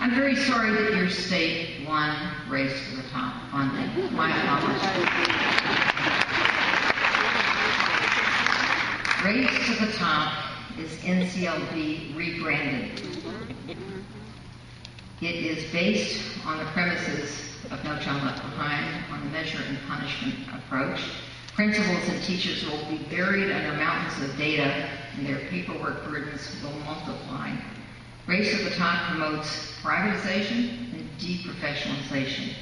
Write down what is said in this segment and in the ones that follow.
I'm very sorry that your state won Race to the Top funding. My apologies. Race to the Top is NCLB rebranded. It is based on the premises of No Child Left Behind, on the measure and punishment approach. Principals and teachers will be buried under mountains of data, and their paperwork burdens will multiply. Race to the Top promotes privatization and deprofessionalization.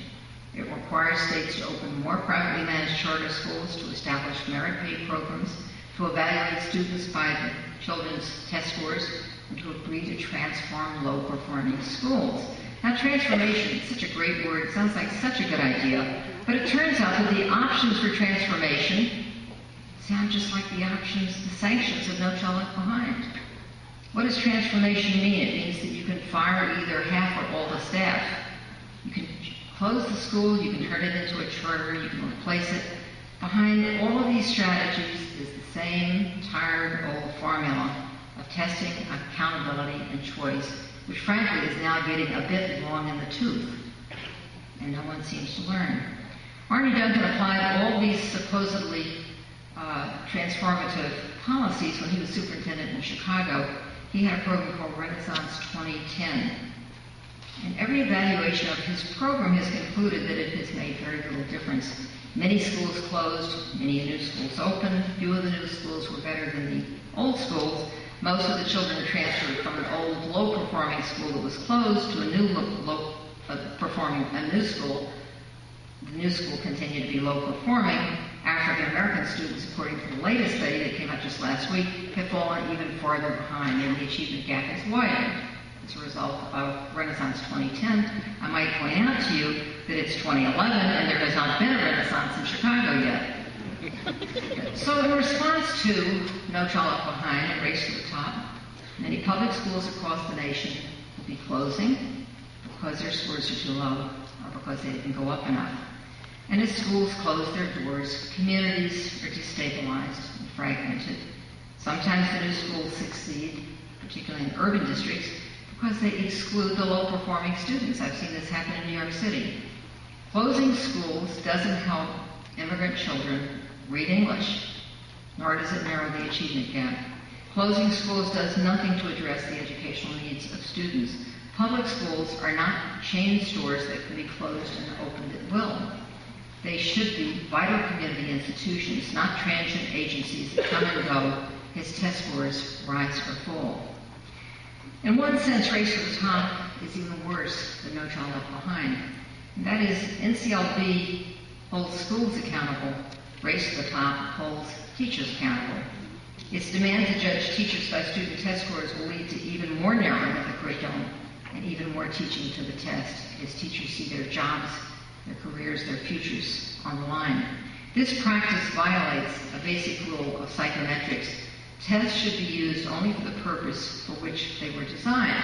It requires states to open more privately managed charter schools, to establish merit-pay programs, to evaluate students by the children's test scores, and to agree to transform low-performing schools. Now, transformation is such a great word. It sounds like such a good idea. But it turns out that the options for transformation sound just like the sanctions of No Child Left Behind. What does transformation mean? It means that you can fire either half or all the staff. You can close the school, you can turn it into a charter, you can replace it. Behind all of these strategies is the same tired old formula of testing, accountability, and choice, which frankly is now getting a bit long in the tooth, and no one seems to learn. Arne Duncan applied all these supposedly transformative policies when he was superintendent in Chicago. He had a program called Renaissance 2010. And every evaluation of his program has concluded that it has made very little difference. Many schools closed, many new schools opened. Few of the new schools were better than the old schools. Most of the children transferred from an old, low-performing school that was closed to a new new school. The new school continued to be low-performing. African American students, according to the latest study that came out just last week, have fallen even farther behind, and the achievement gap has widened as a result of Renaissance 2010. I might point out to you that it's 2011, and there has not been a Renaissance in Chicago yet. So in response to No Child Left Behind and Race to the Top, many public schools across the nation will be closing because their scores are too low or because they didn't go up enough. And as schools close their doors, communities are destabilized and fragmented. Sometimes the new schools succeed, particularly in urban districts, because they exclude the low-performing students. I've seen this happen in New York City. Closing schools doesn't help immigrant children read English, nor does it narrow the achievement gap. Closing schools does nothing to address the educational needs of students. Public schools are not chain stores that can be closed and opened at will. They should be vital community institutions, not transient agencies that come and go as test scores rise or fall. In one sense, Race to the Top is even worse than No Child Left Behind. And that is, NCLB holds schools accountable. Race to the Top holds teachers accountable. Its demand to judge teachers by student test scores will lead to even more narrowing of the curriculum and even more teaching to the test as teachers see their jobs, their careers, their futures on the line. This practice violates a basic rule of psychometrics. Tests should be used only for the purpose for which they were designed.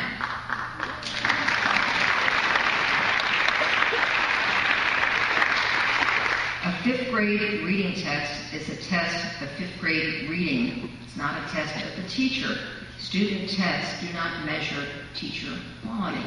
A fifth grade reading test is a test of fifth grade reading. It's not a test of the teacher. Student tests do not measure teacher quality.